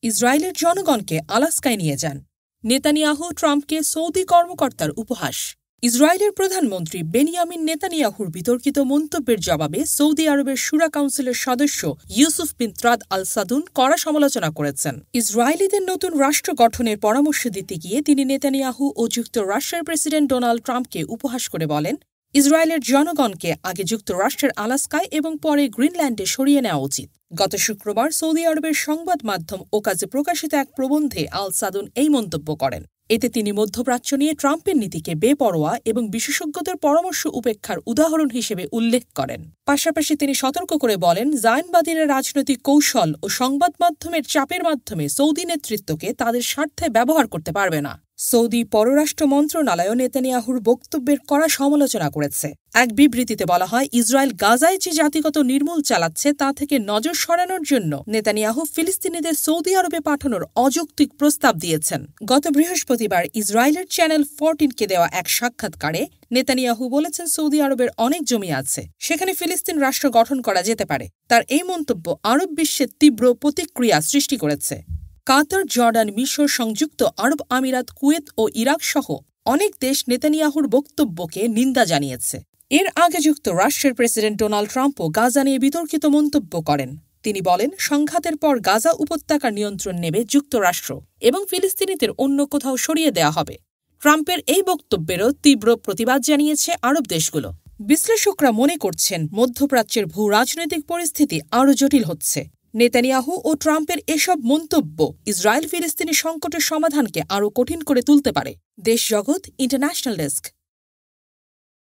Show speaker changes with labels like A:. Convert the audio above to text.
A: ইসরায়েলের জনগণকে আলাস্কায় নিয়ে যান। নেতানিয়াহু ট্রাম্পকে সৌদি কর্মকর্তার উপহাস। ইসরায়েলের প্রধানমন্ত্রী বেনিয়ামিন নেতানিয়াহুর বিতর্কিত মন্তব্যের জবাবে সৌদি আরবের শুরা কাউন্সিলের সদস্য ইউসুফ বিন ত্রাদ আল সাদুন কড়া সমালোচনা করেছেন। ইসরায়েলিদের নতুন রাষ্ট্র গঠনের পরামর্শ দিতে গিয়ে তিনি নেতানিয়াহু ও যুক্তরাষ্ট্রের প্রেসিডেন্ট ডোনাল্ড ট্রাম্পকে উপহাস করে বলেন, ইসরায়েলের জনগণকে আগে যুক্তরাষ্ট্রের আলাস্কায় এবং পরে গ্রিনল্যান্ডে সরিয়ে নেওয়া উচিত। গত শুক্রবার সৌদি আরবের সংবাদ মাধ্যম ওকাজে প্রকাশিত এক প্রবন্ধে আল সাদুন এই মন্তব্য করেন। এতে তিনি মধ্যপ্রাচ্য নিয়ে ট্রাম্পের নীতিকে বেপরোয়া এবং বিশেষজ্ঞদের পরামর্শ উপেক্ষার উদাহরণ হিসেবে উল্লেখ করেন। পাশাপাশি তিনি সতর্ক করে বলেন, জায়নবাদীরা রাজনৈতিক কৌশল ও সংবাদ মাধ্যমের চাপের মাধ্যমে সৌদি নেতৃত্বকে তাদের স্বার্থে ব্যবহার করতে পারবে না। সৌদি পররাষ্ট্র মন্ত্রণালয় নেতানিয়াহুর বক্তব্যের কড়া সমালোচনা করেছে। এক বিবৃতিতে বলা হয়, ইসরায়েল গাজায় যে জাতিগত নির্মূল চালাচ্ছে তা থেকে নজর সরানোর জন্য নেতানিয়াহু ফিলিস্তিনিদের সৌদি আরবে পাঠানোর অযৌক্তিক প্রস্তাব দিয়েছেন। গত বৃহস্পতিবার ইসরায়েলের চ্যানেল 14কে দেওয়া এক সাক্ষাৎকারে নেতানিয়াহু বলেছেন, সৌদি আরবের অনেক জমি আছে, সেখানে ফিলিস্তিন রাষ্ট্র গঠন করা যেতে পারে। তার এই মন্তব্য আরব বিশ্বের তীব্র প্রতিক্রিয়া সৃষ্টি করেছে। কাতার, জর্ডান, মিশর, সংযুক্ত আরব আমিরাত, কুয়েত ও ইরাক সহ অনেক দেশ নেতানিয়াহুর বক্তব্যকে নিন্দা জানিয়েছে। এর আগে যুক্তরাষ্ট্রের প্রেসিডেন্ট ডোনাল্ড ট্রাম্পও গাজা নিয়ে বিতর্কিত মন্তব্য করেন। তিনি বলেন, সংঘাতের পর গাজা উপত্যকার নিয়ন্ত্রণ নেবে যুক্তরাষ্ট্র এবং ফিলিস্তিনিদের অন্য কোথাও সরিয়ে দেওয়া হবে। ট্রাম্পের এই বক্তব্যেরও তীব্র প্রতিবাদ জানিয়েছে আরব দেশগুলো। বিশ্লেষকরা মনে করছেন, মধ্যপ্রাচ্যের ভূ রাজনৈতিক পরিস্থিতি আরও জটিল হচ্ছে। নেতানিয়াহু ও ট্রাম্পের এসব মন্তব্য ইসরায়েল ফিলিস্তিনি সংকটের সমাধানকে আরও কঠিন করে তুলতে পারে। দেশ জগৎ ইন্টারন্যাশনাল ডেস্ক।